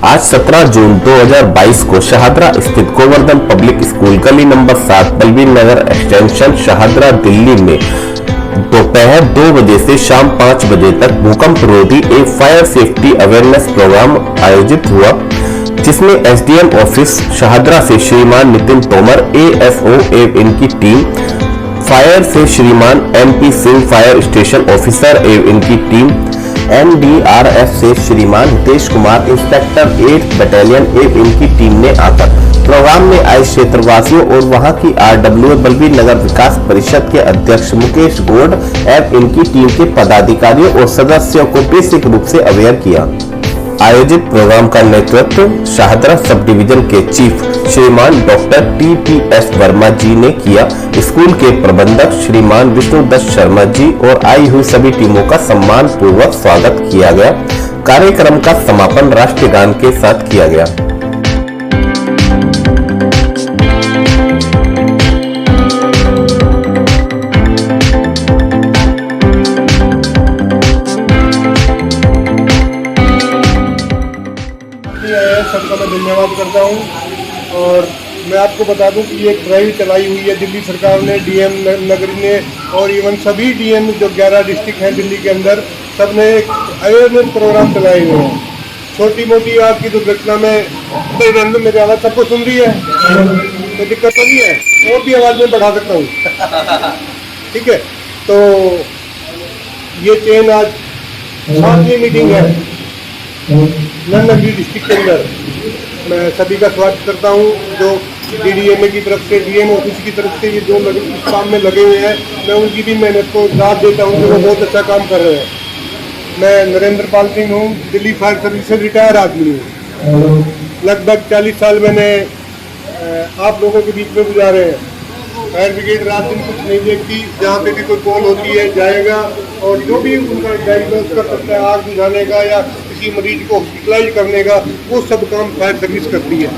आज 17 जून 2022 को शाहदरा स्थित गोवर्धन पब्लिक स्कूल गली नंबर 7 बलबीर नगर एक्सटेंशन शाहदरा दिल्ली में दोपहर 2 बजे से शाम 5 बजे तक भूकंप रोधी एक फायर सेफ्टी अवेयरनेस प्रोग्राम आयोजित हुआ, जिसमें एसडीएम ऑफिस शाहदरा से श्रीमान नितिन तोमर एएसओ एवं इनकी टीम, फायर से श्रीमान MP Singh fire station officer एवं इनकी टीम, एनडीआरएफ से श्रीमान Hitesh Kumar inspector 8th battalion एवं इनकी टीम ने आकर प्रोग्राम में आए क्षेत्रवासियों और वहां की आरडब्ल्यू बलबीर नगर विकास परिषद के अध्यक्ष मुकेश गौड़ एवं इनकी टीम के पदाधिकारियों और सदस्यों को बेसिक रूप से अवेयर किया। आयोजित प्रोग्राम का नेतृत्व शाहदरा सब डिवीजन के चीफ श्रीमान डॉक्टर टीपीएस वर्मा जी ने किया। स्कूल के प्रबंधक श्रीमान विष्णुदत्त शर्मा जी और आई हुई सभी टीमों का सम्मान पूर्वक स्वागत किया गया। कार्यक्रम का समापन राष्ट्रीय गान के साथ किया गया। सबका मैं धन्यवाद करता हूं और मैं आपको बता दूं कि एक ड्राइव चलाई हुई है दिल्ली सरकार ने, डीएम नगरी ने और इवन सभी डीएम जो 11 डिस्ट्रिक्ट हैं दिल्ली के अंदर, सब ने एक अवेयरनेस प्रोग्राम चलाए हुए हैं। छोटी मोटी आग की दुर्घटना में मेरी आवाज़ सबको सुन रही है, कोई दिक्कत तो नहीं है, और भी आवाज़ में बढ़ा सकता हूँ, ठीक है। तो ये चेन आज 7वीं मीटिंग है नगरी डिस्ट्रिक्ट के अंदर। मैं सभी का स्वागत करता हूं जो डीडीएमए की तरफ से, डीएम ऑफिस की तरफ से ये जो इस काम में लगे हुए हैं, मैं उनकी भी मेहनत को दाद देता हूं कि वो बहुत अच्छा काम कर रहे हैं। मैं नरेंद्र पाल सिंह हूं, दिल्ली फायर सर्विस से रिटायर आदमी हूँ। लगभग 40 साल मैंने आप लोगों के बीच में गुजारे हैं। फायर ब्रिगेड रात दिन कुछ नहीं देखती, जहाँ पे भी कोई कॉल होती है जाएगा और जो भी उनका डायग्नोज कर सकता है आग बुझाने का या किसी मरीज को हॉस्पिटलाइज करने का, वो सब काम फायर सर्विस करती है।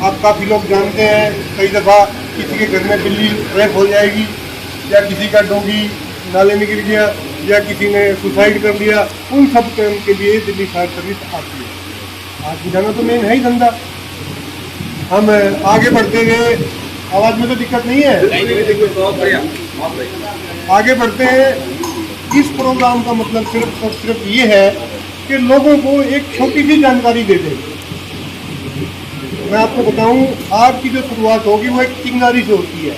आप काफ़ी लोग जानते हैं, कई दफ़ा किसी के घर में बिल्ली ट्रैप हो जाएगी या किसी का डॉगी नाले में गिर गया या किसी ने सुसाइड कर लिया, उन सब काम के लिए दिल्ली फायर सर्विस आती है। आग बुझाना तो मेन है ही धंधा। हम आगे बढ़ते हुए, आवाज़ में तो दिक्कत नहीं है, आगे बढ़ते हैं। इस प्रोग्राम का मतलब सिर्फ और सिर्फ ये है कि लोगों को एक छोटी सी जानकारी दे दें। मैं आपको बताऊं, आग की जो शुरुआत होगी वो एक चिंगारी से होती है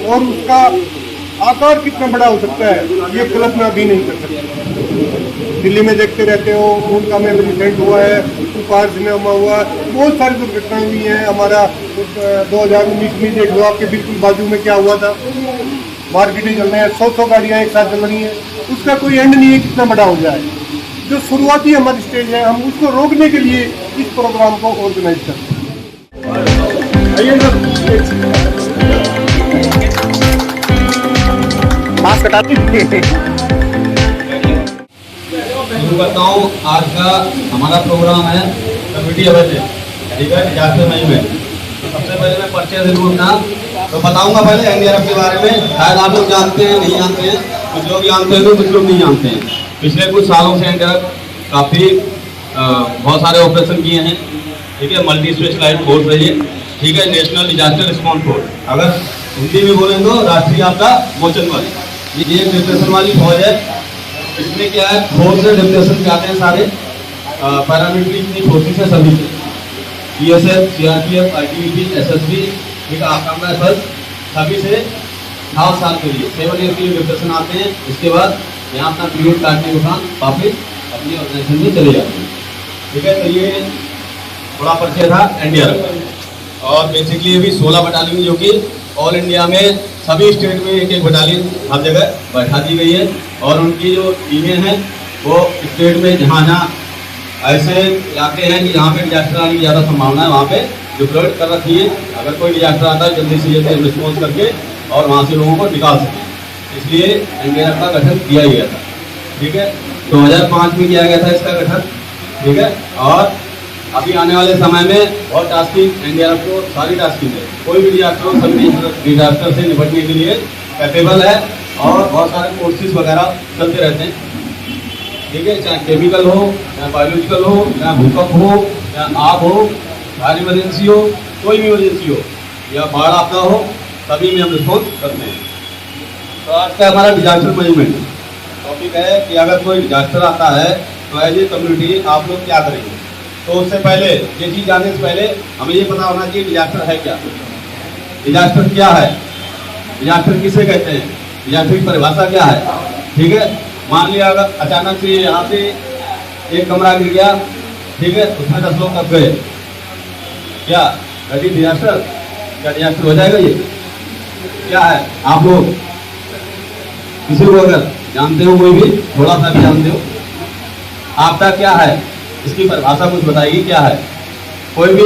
और उसका आकार कितना बड़ा हो सकता है ये कल्पना भी नहीं कर सकते। दिल्ली में देखते रहते हो, उनका में रिसेंट हुआ है, उपहार सिनेमा हुआ, बहुत सारी दुर्घटनाएं हुई हैं। हमारा 2019 में देख लो, आपके बिल्कुल बाजू में क्या हुआ था, मार्केटें चल रहे हैं, 100 गाड़ियाँ एक साथ चल रही हैं, उसका कोई एंड नहीं है कितना बड़ा हो जाए। जो शुरुआती हमारी स्टेज है, हम उसको रोकने के लिए इस प्रोग्राम को ऑर्गेनाइज करते हैं। मास्क हटाते शुरू करता हूँ। आज का हमारा प्रोग्राम है कम्युनिटी अवेयरनेस, ठीक है, डिजास्टर मैनेजमेंट। सबसे पहले मैं परिचय से लूँ अपना, तो बताऊंगा पहले एनडीआरएफ के बारे में। शायद आप लोग जानते हैं, नहीं जानते हैं, कुछ लोग जानते हैं तो कुछ लोग नहीं जानते हैं। पिछले कुछ सालों से एनडीआरएफ काफ़ी बहुत सारे ऑपरेशन किए हैं, ठीक है। मल्टी स्पेशलाइज्ड फोर्स रही है, ठीक है, नेशनल डिजास्टर रिस्पॉन्स फोर्स। अगर हिंदी में बोलें तो राष्ट्रीय आपदा मोचन बल। ये एक डिप्रेशन वाली फौज है। इसमें क्या है, फोर्स से डिप्रेशन जाते हैं सारे पैरामिलिट्री फोर्सेस है, सभी से, बीएसएफ, सीआरपीएफ, आईटीबीपी, एसएसबी, ठीक है, आसाम राइफल्स, सभी से 7 साल के लिए 7 ईयर के लिए डिप्रेशन आते हैं। इसके बाद यहाँ अपना पीरियड काटने के बाद वापिस अपनी ऑर्गेनाइजेशन में चले जाते हैं, ठीक है। तो ये थोड़ा परिचय था एनडीआरएफ। और बेसिकली अभी 16 बटालियन जो कि ऑल इंडिया में सभी स्टेट में एक बटालियन हर जगह बैठा दी गई है और उनकी जो टीमें हैं वो स्टेट में जहाँ जहाँ ऐसे इलाके हैं कि जहाँ पे डिजास्टर आने की ज़्यादा संभावना है वहाँ पे डिप्लॉयड कर रखी है। अगर कोई डिजास्टर आता है जल्दी से रिस्पॉन्स करके और वहाँ से लोगों को निकाल सकें, इसलिए एनडीआरएफ का गठन किया गया था, ठीक है। 2005 में किया गया था इसका गठन, ठीक है। और अभी आने वाले समय में बहुत टास्किंग एनडीआरएफ को, सारी टास्किंग है, कोई भी डिजास्टर हो सभी डिजास्टर से निपटने के लिए कैपेबल है और बहुत सारे कोर्सेज वगैरह चलते रहते हैं। ठीक है, चाहे केमिकल हो, चाहे बायोलॉजिकल हो, चाहे भूकंप हो, चाहे आग हो, फायर इमरजेंसी हो, कोई भी इमरजेंसी हो या बाढ़ आपदा हो, सभी में हम रिस्पॉन्स करते हैं। तो आज का हमारा डिजास्टर मैनेजमेंट टॉपिक है कि अगर कोई डिजास्टर आता है तो एज ए कम्युनिटी आप लोग क्या करेंगे। तो उससे पहले ये चीज़ जानने से पहले हमें ये पता होना चाहिए डिजास्टर है क्या, डिजास्टर क्या है, डिजास्टर किसे कहते हैं, डिजास्टर की परिभाषा क्या है। ठीक है, मान लिया अगर अचानक से यहाँ से एक कमरा गिर गया, ठीक है, उसमें 10 लोग दब गए, क्या दैट इज डिजास्टर? क्या डिजास्टर हो जाएगा? ये क्या है? आप लोग किसी को अगर जानते हो, कोई भी थोड़ा सा भी जानते हो, आपदा क्या है इसकी परिभाषा कुछ बताइए क्या है। कोई भी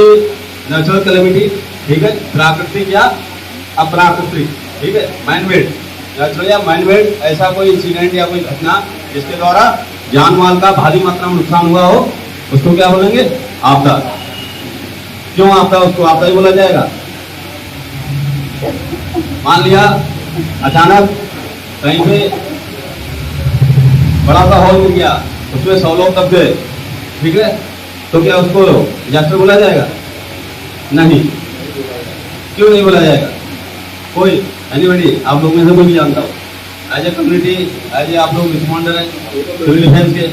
नेचुरल कैलेमिटी, ठीक है, प्राकृतिक या अप्राकृतिक, ठीक है, मैनमेड, नेचुरल या मैनमेड, ऐसा कोई इंसिडेंट या कोई घटना जिसके द्वारा जान माल का भारी मात्रा में नुकसान हुआ हो, उसको क्या बोलेंगे? आपदा। क्यों आपदा? उसको आपदा ही बोला जाएगा। मान लिया अचानक कहीं पे बड़ा सा हॉल मिल गया, उसमें 100 लोग दब गए, ठीक है, तो क्या उसको डिजास्टर बोला जाएगा? नहीं। क्यों नहीं बोला जाएगा? कोई एनीबडी आप लोग में से कोई भी जानता हो as a community, as a आप लोग रिस्पॉन्डर हैं सिविल डिफेंस के,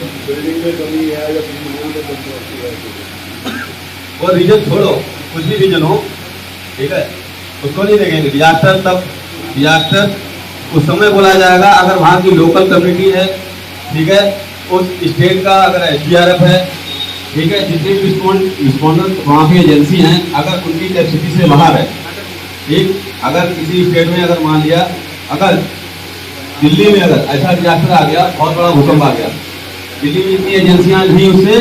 वो रीजन छोड़ो, कुछ भी रीजन हो, ठीक है, उसको नहीं देखेंगे। डिजास्टर तब डिजास्टर उस समय बोला जाएगा अगर वहाँ की लोकल कम्युनिटी है, ठीक है, उस स्टेट का अगर SDRF है, ठीक है, जितने भी रिस्पॉन्डर वहाँ की एजेंसी हैं, अगर उनकी कैपेसिटी से बाहर है, ठीक, अगर किसी स्टेट में अगर मान लिया अगर दिल्ली में अगर ऐसा डिजास्टर आ गया, बहुत बड़ा भूकंप आ गया, दिल्ली में इतनी एजेंसियां नहीं उससे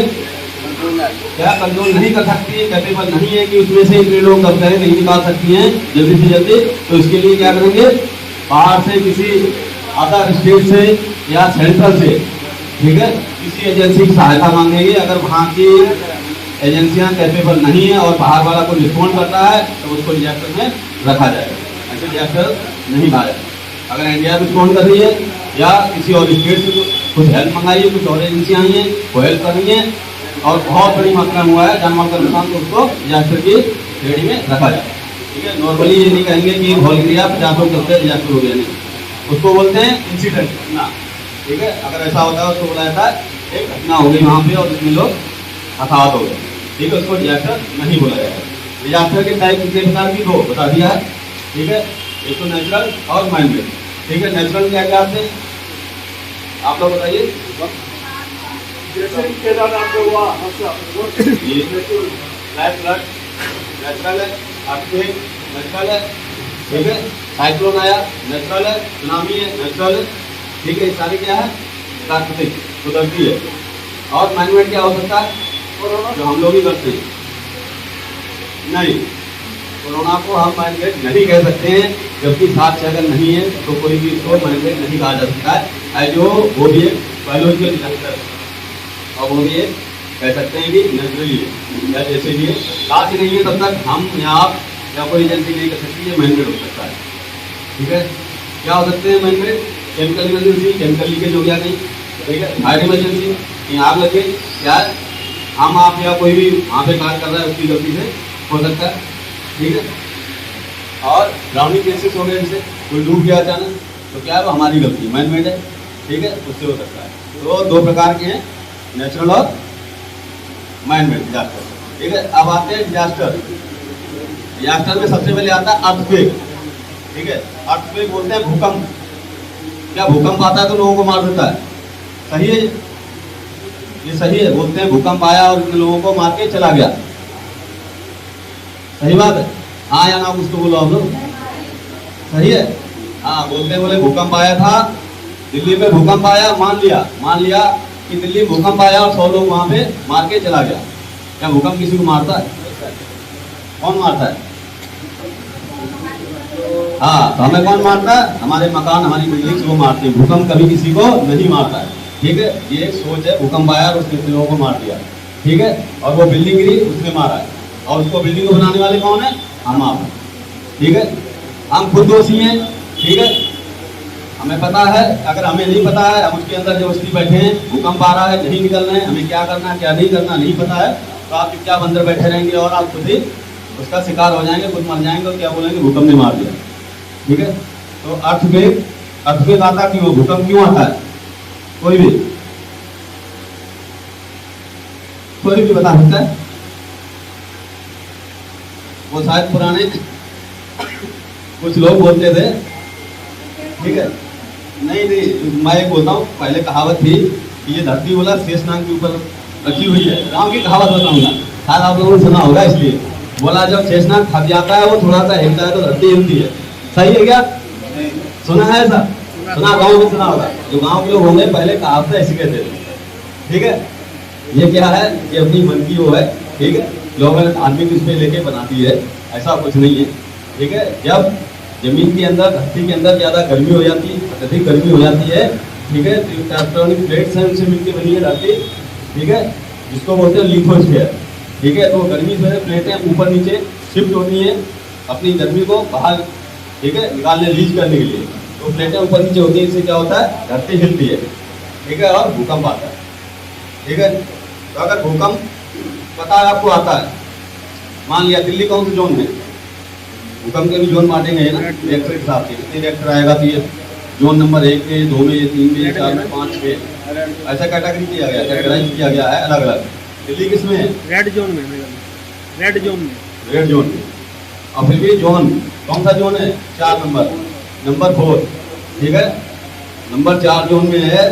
क्या कंट्रोल नहीं कर सकती है, कैपेबल नहीं है कि उसमें से इतने लोग दब गए नहीं निकाल सकती हैं जल्दी से जल्दी, तो इसके लिए क्या करेंगे? बाहर से किसी अदर स्टेट से या सेंट्रल से, ठीक है, किसी एजेंसी की सहायता मांगेंगे। अगर वहाँ की एजेंसियां कैपेबल नहीं है और बाहर वाला को रिस्पॉन्ड करता है तो उसको डिजास्टर में रखा जाएगा, ऐसे डिजास्टर नहीं भागा। अगर इंडिया रिस्पॉन्ड कर रही है या किसी और स्टेट से कुछ हेल्प मंगाई है, कुछ और एजेंसियां आई हैं वो हेल्प कर रही हैं और बहुत बड़ी मात्रा में हुआ है जानमाल का नुकसान, तो उसको डिजास्टर की श्रेणी में रखा जाए। ठीक है, नॉर्मली ये नहीं कहेंगे कि हॉल गिरा 50 लोग दब गए डिजास्टर हो गया, नहीं, उसको बोलते हैं इंसिडेंट ना। ठीक है, अगर ऐसा होता है उसको बोला जाता है एक घटना हो गई वहाँ पे और उसमें लोग हताहत हो गए, ठीक है, उसको डिजास्टर नहीं बोला जाएगा। डिजास्टर के टाइप कितने प्रकार की? 2 बता दिया है, ठीक है, एक तो नेचुरल और मैनमेड। ठीक है, नेचुरल क्या क्या आते हैं आप लोग बताइए। जैसे केदारनाथ में हुआ नेचुरल है, अर्थक्वेक नेचुरल है, ठीक है, साइक्लोन आया नेचुरल है, सुनामी है नेचुरल है, ठीक है, ये सारे क्या है? प्राकृतिक कुदरती है। और मैनमेड क्या हो सकता है? जो हम लोग ही करते हैं। नहीं, कोरोना को हम मैनमेड नहीं कह सकते हैं, जबकि साक्ष्य अगर नहीं है तो कोई भी इसको मैनमेड नहीं कहा जा सकता है। जो वो भी एक बायोलॉजिकल डिजास्टर और वो भी एक कह सकते हैं कि नेचुरली है या जैसे भी है, साक्ष्य नहीं है तब तक हम या आप या कोई एजेंसी नहीं कर सकती है, मैनमेड हो सकता है। ठीक है, क्या हो सकते हैं manmade? Chemical emergency, chemical leakage हो गया कहीं, ठीक है, फायर इमरजेंसी, कहीं आग लगे, या हम आप या कोई भी वहाँ पे कार्य कर रहा है उसकी गलती से हो सकता है। ठीक है, और ड्राउनिंग केसेस हो गए, जैसे कोई डूब गया अचानक तो क्या है वो हमारी गलती, मैनमेड है, ठीक है, उससे हो सकता है। तो 2 प्रकार के हैं, नेचुरल और मैनमेड डिजास्टर। ठीक है, अब आते हैं डिजास्टर। डिजास्टर में सबसे पहले आता है अर्थक्वेक। ठीक है, अर्थक्वेक बोलते हैं भूकंप। क्या भूकंप आता है तो लोगों को मार देता है? सही है, ये सही है, बोलते हैं भूकंप आया और लोगों को मार के चला गया, सही बात है, हाँ या ना कुछ तो बोलो आप लोग, सही है, हाँ बोलते हैं, बोले भूकंप आया था दिल्ली में, भूकंप आया, मान लिया कि दिल्ली में भूकंप आया और 100 लोग वहां पे मार के चला गया। क्या भूकंप किसी को मारता है? कौन मारता है? हाँ, तो हमें कौन मारता है? हमारे मकान, हमारी बिल्डिंग्स वो मारते हैं, भूकंप कभी किसी को नहीं मारता है। ठीक है, ये एक सोच है, भूकंप आया और उसने लोगों को मार दिया, ठीक है, और वो बिल्डिंग गिरी उसने मारा है, और उसको बिल्डिंग को बनाने वाले कौन है? हम आप। ठीक है, हम खुद दोषी हैं, ठीक है, हमें पता है, अगर हमें नहीं पता है, हम उसके अंदर जबरदस्ती बैठे हैं, भूकंप आ रहा है, नहीं निकलना है, हमें क्या करना है क्या नहीं करना नहीं पता है, तो आप चुपचाप अंदर बैठे रहेंगे और आप खुद ही उसका शिकार हो जाएंगे, खुद मर जाएंगे और क्या बोलेंगे भूकंप ने मार दिया। ठीक है, तो अर्थक्वेक आता क्यों, भूकंप क्यों आता है? कोई भी बता सकता है? वो शायद पुराने कुछ लोग बोलते थे, ठीक है, नहीं मैं एक बोलता हूँ, पहले कहावत थी कि ये धरती बोला शेषनाग के ऊपर रखी हुई है। गाँव की कहावत बताऊंगा, शायद आप लोगों ने सुना होगा। इसलिए बोला जब शेषनाग थक जाता है, वो थोड़ा सा हिलता है तो धरती हिलती है। सही है क्या? सुना है ऐसा? सुना, गाँव में सुना होगा। जो गाँव के लोग होंगे पहले कहावत ऐसी कहते थे। ठीक है, ये क्या है, ये अपनी मन की वो है। ठीक है, लोग आदमी को इसमें लेके बनाती है, ऐसा कुछ नहीं है। ठीक है, जब जमीन के अंदर, धरती के अंदर ज़्यादा गर्मी हो जाती है, अत्यधिक गर्मी हो जाती है, ठीक है, तो टेक्टोनिक प्लेट्स हैं, उनसे मिलकर बनी है धरती। ठीक है, जिसको बोलते हैं लिथोस्फीयर। ठीक है, तो गर्मी जो है प्लेटें ऊपर नीचे शिफ्ट होती हैं अपनी गर्मी को बाहर, ठीक है, निकालने, रिलीज करने के लिए। तो प्लेटें ऊपर नीचे होती हैं, इससे क्या होता है, धरती हिलती है। ठीक है, और भूकंप आता है। ठीक है, तो अगर भूकंप पता है आपको आता है, मान लिया दिल्ली कौन से जोन में, भूकंप के भी जोन बांटेंगे ना रिएक्टर के हिसाब से, कितने रिएक्टर आएगा, तो ये जोन नंबर 1 में, 2 में, 3 में, 4 में, 5 में, ऐसा कैटेगरी किया गया, कैटेगराइज किया गया है अलग अलग। दिल्ली किस में है? रेड जोन में। रेड जोन में। रेड जोन में। और फिर भी जोन कौन सा जोन है? 4 नंबर 4। ठीक है, नंबर 4 जोन में है,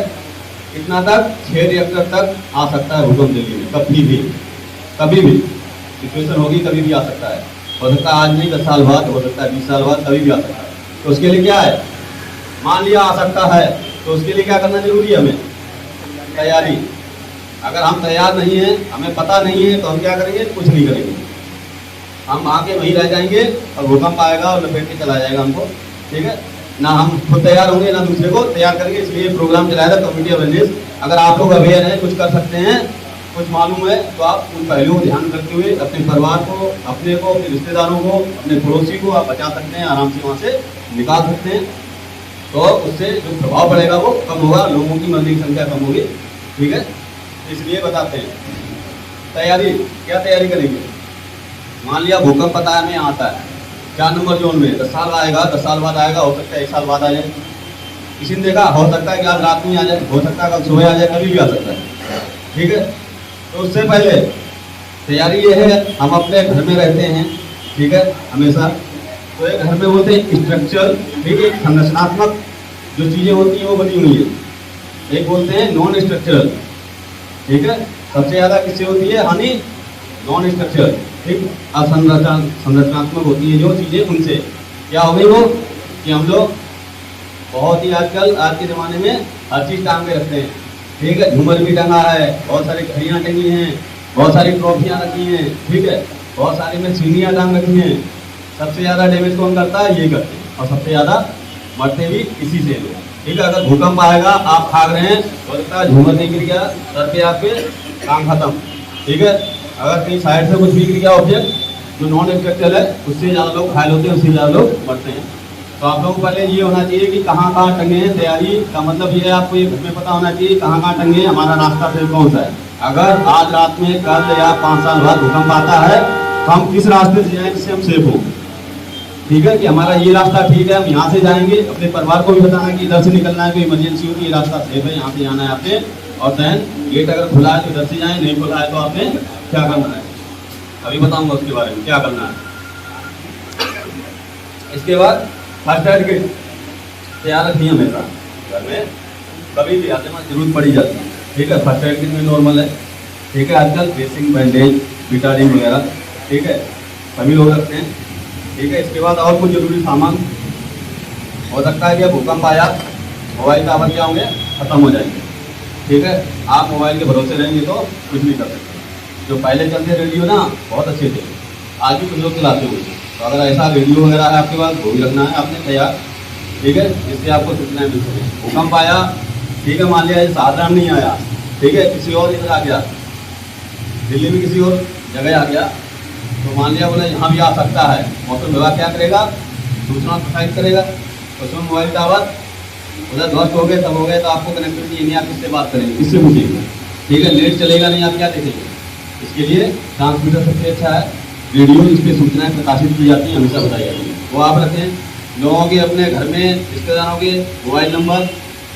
कितना तक, 6 रिएक्टर तक आ सकता है भूकंप दिल्ली में, कभी भी सिचुएशन होगी, कभी भी आ सकता है। हो सकता है आज नहीं, 10 साल बाद, हो सकता है 20 साल बाद, कभी भी आ सकता है। तो उसके लिए क्या है, मान लिया आ सकता है, तो उसके लिए क्या करना जरूरी है, हमें तैयारी। अगर हम तैयार नहीं हैं, हमें पता नहीं है, तो हम क्या करेंगे, कुछ नहीं करेंगे, हम आके वहीं रह जाएंगे और भूकंप आएगा और लपेट के चला जाएगा हमको। ठीक है, ना हम खुद तैयार होंगे, ना दूसरे को तैयार करेंगे। इसलिए प्रोग्राम चलाया था कम्युनिटी अवेयरनेस। अगर आप लोग अवेयर हैं, कुछ कर सकते हैं, कुछ मालूम है, तो आप उन पहलुओं को ध्यान रखते हुए अपने परिवार को, अपने को, अपने रिश्तेदारों को, अपने पड़ोसी को आप बचा सकते हैं, आराम से वहाँ से निकाल सकते हैं। तो उससे जो प्रभाव पड़ेगा वो कम होगा, लोगों की मरने की संख्या कम होगी। ठीक है, इसलिए बताते हैं तैयारी, क्या तैयारी करेंगे। मान लिया भूकंप पता है हमें आता है 4 नंबर जोन में, 10 साल आएगा, 10 साल बाद आएगा, हो सकता है 1 साल बाद आ जाए। किसी ने देखा, हो सकता है कि आज रात में आ जाए, हो सकता है कल सुबह आ जाए, कभी भी आ सकता है। ठीक है, तो उससे पहले तैयारी ये है, हम अपने घर में रहते हैं, ठीक है, हमेशा। तो एक घर में बोलते हैं स्ट्रक्चर, ठीक है, संरचनात्मक जो चीज़ें होती हैं वो बनी हुई है। एक बोलते हैं नॉन स्ट्रक्चरल। ठीक है, सबसे ज़्यादा किससे होती है हानि? Non structural. ठीक, संरचनात्मक होती है जो चीज़ें, उनसे क्या हो गई वो, कि हम लोग बहुत ही आजकल, आज के ज़माने में हर चीज़ टांग के रखते हैं। ठीक है, झूमर भी टंगा है, बहुत सारी घड़ियाँ टंगी हैं, बहुत सारी ट्रॉफियाँ रखी हैं। ठीक है, बहुत सारी में सीढ़ियाँ टांग रखी हैं। सबसे ज़्यादा डैमेज कौन करता है? ये करते हैं, और सबसे ज़्यादा मरते भी इसी से लोग। ठीक है, अगर भूकंप आएगा, आप भाग रहे हैं, हो सकता है झूमर नहीं गिर गया सर पे, आपके काम खत्म। ठीक है, अगर कहीं साइड से कुछ भी गिर गया ऑब्जेक्ट जो नॉन स्ट्रक्चरल है, उससे ज़्यादा लोग घायल होते हैं, उससे ज़्यादा लोग मरते हैं। तो आप लोगों को पहले ये होना चाहिए कि कहाँ कहाँ टंगे हैं। तैयारी का मतलब ये है, आपको ये घर में पता होना चाहिए कहाँ कहाँ टंगे हैं, हमारा रास्ता फिर कौन सा है। अगर आज रात में, कल या 5 साल बाद भूकंप आता है, तो हम किस रास्ते से जाएं जिससे हम सेफ हों। ठीक है, कि हमारा ये रास्ता ठीक है, हम यहाँ से जाएंगे। अपने परिवार को भी बताना कि इधर से निकलना है, कोई इमरजेंसी होती है, ये रास्ता सेफ है, यहाँ से जाना है आपने। और दैन गेट अगर खुला है तो इधर से जाएँ, नहीं खुला है तो आपने क्या करना है, अभी बताऊँगा उसके बारे में क्या करना है। इसके बाद फर्स्ट एड किट तैयार रखनी है हमेशा घर में, कभी भी आते में जरूरत पड़ी जाती है। ठीक है, फर्स्ट एड किट में नॉर्मल है। ठीक है, आजकल ड्रेसिंग, बैंडेज, विटामिन वगैरह, ठीक है, सभी लोग रखते हैं। ठीक है, इसके बाद और कुछ जरूरी सामान, हो सकता है कि भूकंप आया, मोबाइल टावर क्या होंगे, खत्म हो जाएंगे। ठीक है, आप मोबाइल के भरोसे रहेंगे तो कुछ नहीं कर सकते। जो पहले चलते रेडियो ना बहुत अच्छे थे, आज भी कुछ लोग चलाते हुए। तो अगर ऐसा रेडियो वगैरह है आपके पास, वो भी रखना है आपने तैयार। ठीक है, जिससे आपको सूचनाएं मिल सकें। भूकंप आया, ठीक है, मान लिया साधारण नहीं आया, ठीक है, किसी और इधर आ गया, दिल्ली में किसी और जगह आ गया, तो मान लिया बोले यहाँ भी आ सकता है, मौसम विभाग क्या करेगा, सूचना प्रसारित करेगा। उसमें मोबाइल टावर उधर ध्वस्त हो गए, तब हो गए, तो आपको कनेक्टिविटी नहीं, आप किससे बात करेंगे, किससे पूछेंगे? ठीक है, नेट चलेगा नहीं, आप क्या देखेंगे? इसके लिए ट्रांसमीटर सबसे अच्छा है। रेडियो, इस पर सूचनाएं प्रकाशित की जाती हैं, हमेशा बताई जाती है, वो आप रखें। लोगों के अपने घर में रिश्तेदारों के मोबाइल नंबर,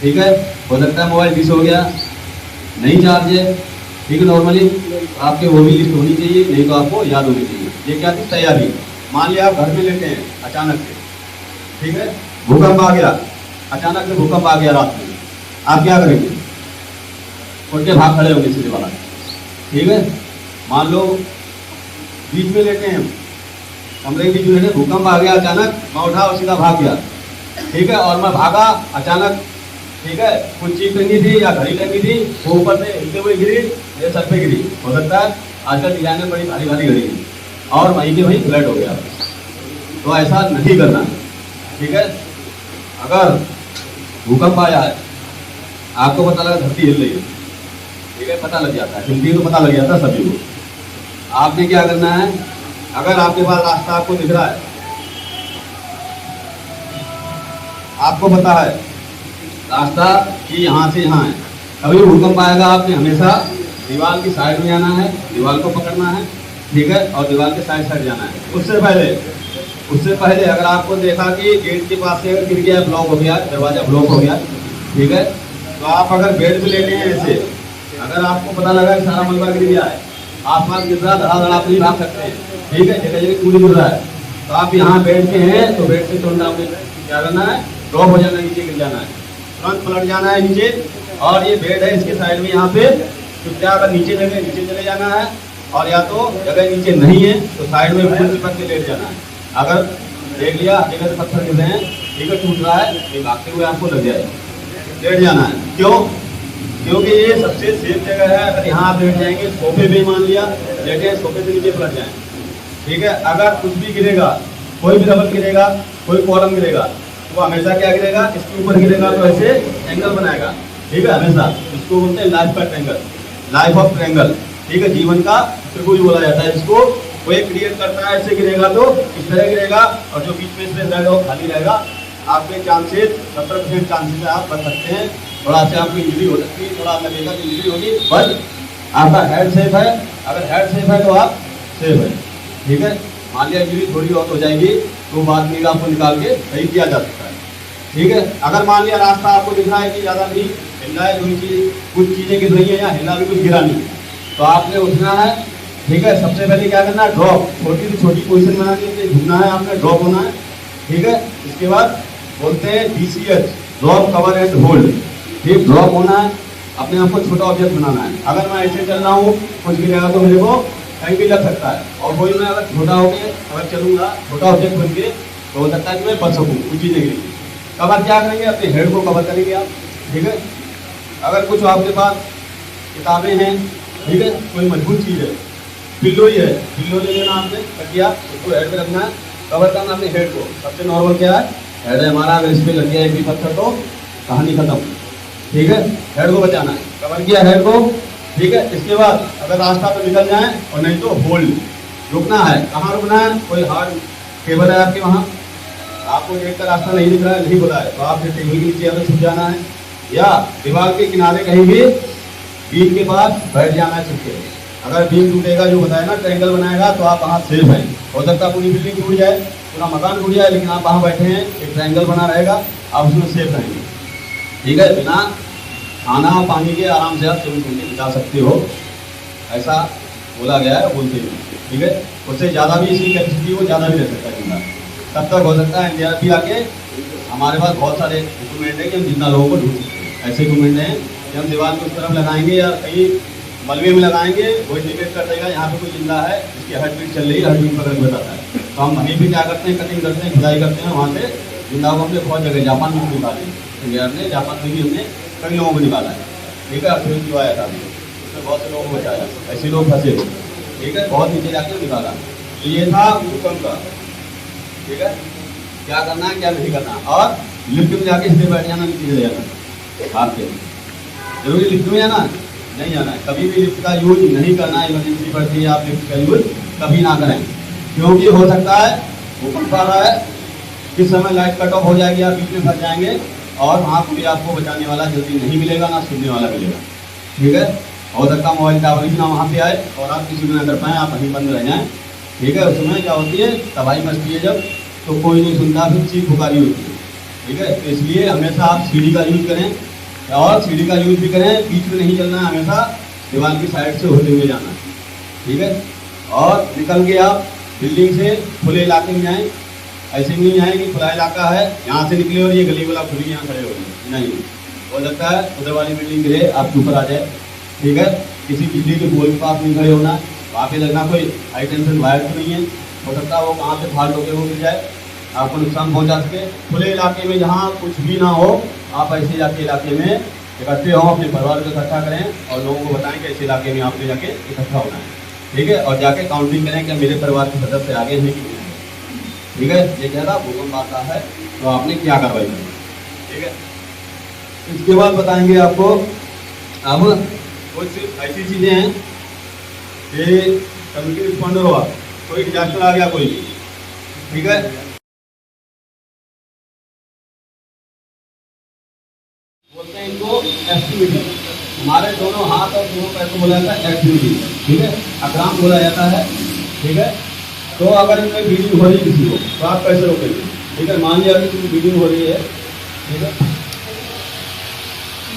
ठीक है, हो सकता है मोबाइल डिस हो गया, नहीं चार्ज है, ठीक है, नॉर्मली आपके वो भी लिस्ट होनी चाहिए, नहीं तो आपको याद होनी चाहिए। ये क्या थी? तैयारी। मान लिया आप घर में लेटे हैं अचानक से, ठीक है, भूकंप आ गया, अचानक से भूकंप आ गया रात में, आप क्या करेंगे? उठ के भाग खड़े होंगे सीधे वाला, ठीक है। मान लो बीच में लेटे हैं, कमरे के बीच में लेटे, भूकंप आ गया अचानक, मैं उठा और सीधा भाग गया, ठीक है, और मैं भागा अचानक, ठीक है, कुछ चीज टंगी थी या घड़ी टंगी थी, वो ऊपर से हिलते हुए गिरी, मेरे सर पे गिरी, हो सकता है आजकल डिजाइन में बड़ी भारी भारी घड़ी है, और वहीं के वहीं फ्लैट हो गया। तो ऐसा नहीं करना है, ठीक है। अगर भूकंप आया है, आपको पता लगा धरती हिल रही है, ठीक है, पता लग जाता है, हिलती तो पता लग जाता है सभी को। आपने क्या करना है? अगर आपके पास रास्ता आपको दिख रहा है, आपको पता है रास्ता कि यहाँ से यहाँ है, कभी भूकंप आएगा, आपने हमेशा दीवार की साइड में जाना है, दीवार को पकड़ना है, ठीक है, और दीवार के साइड साइड जाना है। उससे पहले अगर आपको देखा कि गेट के पास से अगर गिर गया, ब्लॉक हो गया, दरवाजा ब्लॉक हो गया, ठीक है, तो आप अगर बेड पे लेटे हैं ऐसे, अगर आपको पता लगा कि सारा मलबा गिर गया है, आसमान गिर रहा, धड़ाधड़ आप नहीं भाग सकते, ठीक है, जगह जगह कूद गिर रहा है, तो आप यहाँ बेड पे हैं, तो बेड से तुरंत आपने क्या करना है? ड्रॉप हो जाना, नीचे गिर जाना है, तुरंत पलट जाना है नीचे। और ये बेड है, इसके साइड में यहाँ पे चुपचाप अगर नीचे जगह नीचे चले जाना है, और या तो जगह नीचे नहीं है तो साइड में बिल्कुल चिपक के लेट जाना है। अगर देख लिया जगह से पत्थर गिर रहे हैं, ठीक है, टूट रहा है, ये भागते हुए आपको लग जाए, लेट जाना है। क्यों? क्योंकि ये सबसे सेफ जगह है। अगर यहाँ आप लेट जाएंगे, सोफे पे मान लिया लेटे, सोफे से नीचे पलट जाए, ठीक है, अगर कुछ भी गिरेगा, कोई भी रबड़ गिरेगा, कोई कॉलम गिरेगा, तो हमेशा क्या गिरेगा? इसके ऊपर गिरेगा, तो ऐसे एंगल बनाएगा, ठीक है, हमेशा इसको बोलते हैं लाइफ का ट्रायंगल, लाइफ ऑफ ट्रायंगल, ठीक है, जीवन का त्रिभुज बोला जाता है इसको। वो एक क्रिएट करता है, ऐसे गिरेगा तो इस तरह गिरेगा, और जो बीच में स्पेस रहेगा वो खाली रहेगा। आपके चांसेस 70% चांसेस है, आप बच सकते हैं। थोड़ा से आपको इंजरी हो सकती है, थोड़ा लगेगा कि इंजरी होगी, बट आपका हेड सेफ है। अगर हेड सेफ है तो आप सेफ है, ठीक है। मान लिया इंजरी थोड़ी बहुत हो जाएगी तो बाद में आपको निकाल के सही किया जा सकता है, ठीक है। अगर मान लिया रास्ता आपको दिख रहा है कि ज़्यादा नहीं हिलना है, कुछ चीज़ें गिर रही है या हिलना भी कुछ गिरा नहीं, तो आपने उठना है, ठीक है। सबसे पहले क्या करना है? ड्रॉप, छोटी से छोटी पोजीशन बना के घूमना है, आपने ड्रॉप होना है, ठीक है। इसके बाद बोलते हैं DCH, drop cover and hold, ठीक, ड्रॉप होना है, अपने आप को छोटा ऑब्जेक्ट बनाना है। अगर मैं ऐसे चल रहा हूँ, कुछ गिरेगा तो मेरे को कहीं भी लग सकता है, और वही मैं अगर छोटा होकर अगर चलूँगा, छोटा ऑब्जेक्ट बन के, तो हो सकता है कि मैं बच सकूँ कुछ चीज़ें गिरेंगी। कवर क्या करेंगे? अपने हेड को कवर करेंगे आप, ठीक है। अगर कुछ आपके पास किताबें हैं, ठीक है, कोई मजबूत चीज़ है, पिल्लो ही है, पिल्लो ले लेना आपने, तकिया, उसको हेड पे रखना है, कवर करना अपने हेड को। सबसे नॉर्मल क्या है? हेड है हमारा, अगर इस पर लग गया एक भी पत्थर तो कहानी खत्म, ठीक है। हेड को बचाना है, कवर किया हेड को, ठीक है। इसके बाद अगर रास्ता पे निकल जाए, और नहीं तो होल्ड, रुकना है। कहाँ रुकना है? कोई हार्ड टेबल है आपके वहाँ, आपको गेट का रास्ता नहीं दिख रहा है, नहीं बोला है, तो आपने टेबल के नीचे अगर छुप जाना है, या दीवार के किनारे कहीं भी बीम के पास बैठ जाना है छुपके। अगर बीम टूटेगा, जो बताया ना ट्रायंगल बनाएगा, तो आप वहाँ सेफ हैं। हो सकता है पूरी बिल्डिंग टूट जाए, पूरा मकान टूट जाए, लेकिन आप वहाँ बैठे हैं, एक ट्रायंगल बना रहेगा, आप उसमें सेफ रहेंगे, ठीक है। बिना खाना पानी के आराम से आप 24 घंटे बिता सकते हो, ऐसा बोला गया है, बोलते हैं, ठीक है। उससे ज़्यादा भी इसकी कैपेसिटी वो ज़्यादा भी रह सकता है जिंदा, तब तक हो सकता है NDRF आके। हमारे पास बहुत सारे इक्विपमेंट है कि हम जिंदा लोगों को ढूंढ सकते हैं। ऐसे इक्विपमेंट हैं कि हम दीवार को उस तरफ लगाएंगे या कहीं मलबे में लगाएंगे, वो इंडिकेट कर देगा यहाँ पे कोई जिंदा है, इसकी हार्ट बीट चल रही है, हार्ट बीट पकड़ के बताता है। तो हम वहीं भी क्या करते हैं? कटिंग करते हैं, खुदाई करते हैं, वहाँ से जिंदा को हमने बहुत जगह, जापान में भी निकाले, इंडिया ने, जापान में भी हमने कई लोगों को निकाला है, ठीक है। अर्थक्वेक जो आया था उसमें बहुत से लोगों को बचाया, ऐसे लोग फंसे हुए, ठीक है, बहुत नीचे जाके निकाला। तो ये था भूकंप का, ठीक है। क्या करना है, क्या नहीं करना, और लिफ्ट में जाके सीधे बैठ जाना, नीचे चले जाना आपके, जरूरी लिफ्ट में जाना नहीं जाना है। कभी भी लिफ्ट का यूज नहीं करना, इमरजेंसी पड़ती है, आप लिफ्ट का यूज कभी ना करें, क्योंकि हो सकता है भूकंप आ रहा है, किस समय लाइट कट ऑफ हो जाएगी, आप बीच में फंस जाएंगे, और वहाँ कोई आपको बचाने वाला जल्दी नहीं मिलेगा, ना सुनने वाला मिलेगा। ठीक है, हो सकता मोबाइल टावर भी ना वहाँ पे आए और आप किसी को ना कर पाएँ, आप वहीं बंद रह जाएँ। ठीक है, उसमें क्या होती है, तबाही मचती है जब, तो कोई नहीं सुनता, फिर चीख पुकारी होती है। ठीक है, तो इसलिए हमेशा आप सीढ़ी का यूज करें और सीढ़ी का यूज भी करें, बीच में नहीं चलना है, हमेशा दीवार की साइड से होते हुए जाना है। ठीक है, और निकल के आप बिल्डिंग से खुले इलाके में जाएँ, ऐसे नहीं आए कि खुला इलाका है यहाँ से निकले और ये गली वाला खुली यहाँ खड़े हो गए, नहीं, हो सकता है उधर वाली बिल्डिंग गिरे आपके ऊपर आ जाए। ठीक है, किसी बिजली के पोल के पास नहीं खड़े होना, वहाँ पे लगना कोई हाई टेंशन वायर तो नहीं है, हो सकता है वो कहाँ से फाल्ट होकर वो गिर जाए, आपको नुकसान पहुँचा सके। खुले इलाके में जहाँ कुछ भी ना हो, आप ऐसे जाके इलाके में इकट्ठे हों, अपने परिवार को इकट्ठा करें और लोगों को बताएं कि ऐसे इलाके में आपको जाके इकट्ठा होना है। ठीक है, और जाके काउंटिंग करें कि मेरे परिवार के सदस्य आगे हैं कि नहीं। ठीक है, ये कह रहा भूकंप आता है तो आपने क्या कार्रवाई करनी। ठीक है, इसके बाद बताएंगे आपको अब कुछ ऐसी चीज़ें हैं कि कम्युनिटी रिस्पॉन्डर हुआ, कोई डिजास्टर आ गया कोई, ठीक है, बोलते हैं इनको एक्टिविटी। हमारे दोनों हाथ और दोनों पैर को बोला जाता है एक्टिविटी। ठीक है, अक्राम बोला जाता है। ठीक है, तो अगर इनमें ब्लीडिंग हो रही है किसी को तो आप कैसे रोकेंगे। ठीक है, मान लिया कि किसी ब्लीडिंग हो रही है, ठीक है,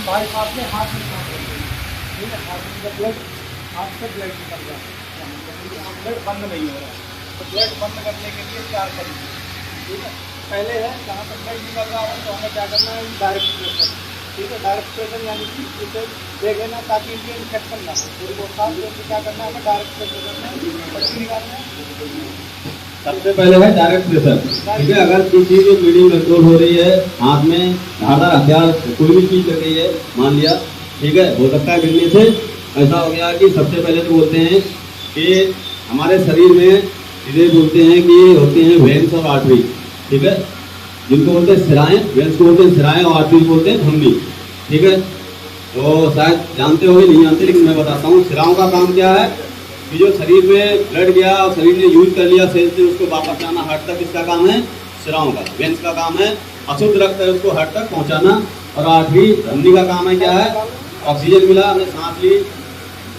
भाई आपने हाथ में, ठीक है, हाथ से ब्लड निकल रहा है, ब्लड बंद नहीं हो रहा है, तो ब्लड बंद करने के लिए 4 तरीके। ठीक है, पहले है जहाँ तक ब्लड निकल रहा है तो हमें क्या करना है, डायरेक्ट प्रेशर। ठीक है, डायरेक्ट प्रेशर यानी कि इसे देख लेना ताकि इनके इन्फेक्शन ना हो, थोड़ी बहुत साफ करके क्या करना है, हमें डायरेक्ट प्रेशर करना है, पट्टी निकालना है। सबसे पहले है डायरेक्ट प्रेशर। ठीक है, अगर किसी की ब्लीडिंग कंट्रोल हो रही है, हाथ में धारदार हथियार कोई भी चीज लग रही है, मान लिया, ठीक है, हो सकता है गिरने से ऐसा हो गया कि सबसे पहले तो बोलते हैं कि हमारे शरीर में इसे बोलते हैं कि होते हैं वेन्स और आर्टरी। ठीक है, जिनको बोलते हैं सिराएं, वेन्स को बोलते हैं सिराएं और आर्टरी बोलते हैं धमनी। ठीक है, तो शायद जानते होंगे, नहीं जानते, लेकिन मैं बताता हूँ। सिराओं का काम क्या है कि जो शरीर में ब्लड गया और शरीर ने यूज कर लिया सेल से, उसको वापस लाना, हार्ट तक इसका काम है सिराओं का। वेन्स का काम है अशुद्ध रक्त है उसको हार्ट तक पहुंचाना, और आर्टरी धमनी का काम है क्या है, ऑक्सीजन मिला, हमने सांस ली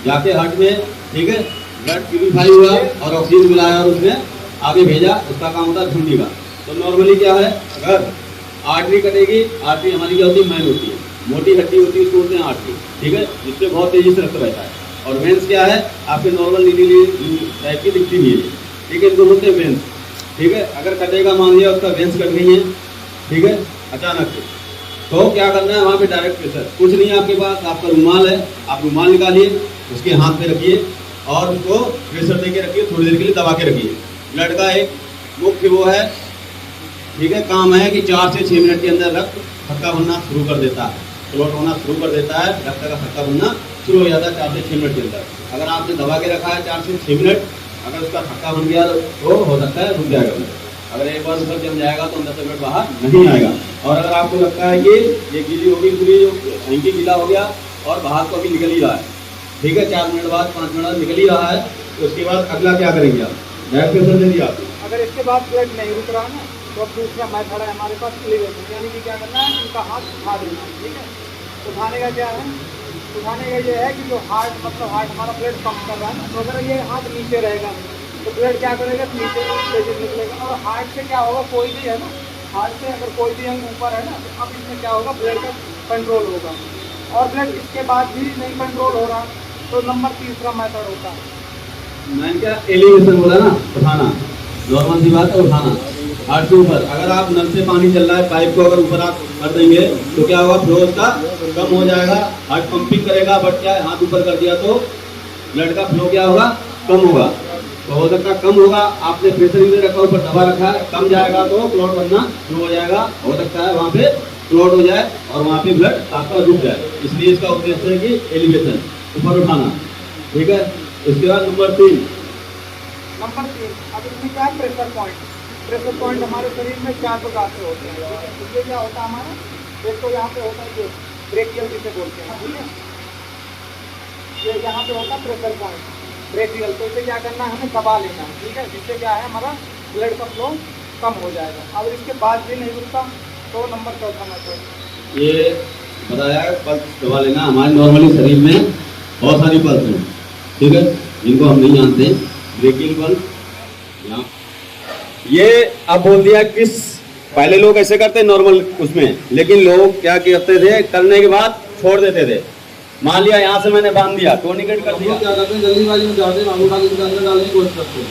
जाके हार्ट में, ठीक है, ब्लड प्यूरिफाई हुआ और ऑक्सीजन मिलाया और उसने आगे भेजा, उसका काम होता है धमनी का। तो नॉर्मली क्या है, अगर आर्टरी कटेगी, आर्टरी हमारी क्या होती है, मैन होती है, मोटी हड्डी होती है, उसको बोलते हैं आर्टरी। ठीक है, जिससे बहुत तेजी से रक्त बहता है। और वेन्स क्या है, आपके नॉर्मल नीली टाइप की दिखती नहीं है। ठीक है, इनको बोलते हैं वेन्स। ठीक है, अगर कटेगा, मान लिया उसका वेन्स कट गई है, ठीक है, अचानक से, तो क्या करना है, वहाँ पे डायरेक्ट प्रेशर। कुछ नहीं, आपके पास आपका रुमाल है, आप रुमाल निकालिए, उसके हाथ पे रखिए और उसको प्रेशर दे के रखिए, थोड़ी देर के लिए दबा के रखिए। ब्लड का एक मुख्य वो है, ठीक है, काम है कि 4 से 6 मिनट के अंदर रक्त थक्का बनना शुरू कर देता है, क्लॉट होना शुरू कर देता है, रक्त का थक्का बनना शुरू हो जाता है 4 से 6 मिनट के अंदर। अगर आपने दबा के रखा है 4 से 6 मिनट, अगर उसका थक्का बन गया तो हो सकता है रुक जाएगा। अगर एक बार ऊपर जम जाएगा तो अंदर से ब्लड बाहर नहीं आएगा। और अगर आपको लगता है कि ये गीली होगी, पूरी हैंकी गीला हो गया और बाहर को अभी निकल ही रहा है, ठीक है, 4 मिनट बाद 5 मिनट बाद निकल ही रहा है, तो उसके बाद अगला क्या करेंगे आप, डायरेक्ट प्रेशर दे दिया आपने। अगर इसके बाद ब्लड नहीं रुक रहा ना, तो अब दूसरा मेथड है हमारे पास, एलिवेशन, यानी कि क्या करना है, इनका हाथ उठा देना। ठीक है, उठाने का क्या है, उठाने का ये है कि जो हार्ट, मतलब हार्ट हमारा ब्लड पंप कर रहा है ना, तो अगर ये हाथ नीचे रहेगा तो ब्लड क्या करेगा, नीचे तेजी निकलेगा। और हार्ट से क्या होगा, कोई भी है ना, हार्ट से अगर कोई भी अंग ऊपर है ना, तो अब इसमें क्या होगा, ब्लड का कंट्रोल होगा। और ब्लड इसके बाद भी नहीं कंट्रोल हो रहा, तो नंबर 3 मेथड होता है। मैंने क्या एलिवेशन बोला ना, उठाना, नॉर्मल सी बात है, उठाना हार्ट से ऊपर। अगर आप नल से पानी चल रहा है, पाइप को अगर ऊपर आप कर देंगे तो क्या होगा, फ्लो उसका कम हो जाएगा, हार्ट पंपिंग करेगा, बट क्या है, हाथ ऊपर कर दिया तो ब्लड का फ्लो क्या होगा, कम होगा। तो हो सकता है कम होगा, आपने प्रेशर इधर रखा, ऊपर दबा रखा है, कम जाएगा तो क्लॉट बनना शुरू हो जाएगा, हो सकता है वहाँ पे क्लॉट हो जाए और वहाँ पे ब्लड आपका रुक जाए। इसलिए इसका उद्देश्य है कि एलिवेशन, ऊपर उठाना। ठीक है, इसके बाद नंबर 3, अब इसमें क्या है, प्रेशर पॉइंट। प्रेशर पॉइंट हमारे शरीर में 4 प्रकार से होते हैं। इसलिए क्या होता है हमारा, एक तो यहाँ पे होता है, जो ब्रेकियल जिसे बोलते हैं, ठीक है, ये यहाँ पे होता है प्रेशर पॉइंट ब्रेकियल। तो इसे क्या करना है, हमें दबा लेना है, ठीक है, जिससे क्या है, हमारा ब्लड का फ्लो कम हो जाएगा। अगर इसके बाद भी नहीं रुकता तो नंबर 4 मेथड ये बताया पल्स दवा लेना। हमारे नॉर्मली शरीर में बहुत सारी पल्स हैं, ठीक है, जिनको हम नहीं जानते। ब्रेकिंग पल्स यहाँ ये अब बोल दिया किस, पहले लोग ऐसे करते नॉर्मल उसमें, लेकिन लोग क्या करते थे, करने के बाद छोड़ देते थे। मान लिया यहाँ से मैंने बांध दिया, टोर्निकेट कर दिया, क्या करते हैं जल्दीबाजी में जाते हैं, अंगूठा के अंदर डालने की कोशिश करते हैं,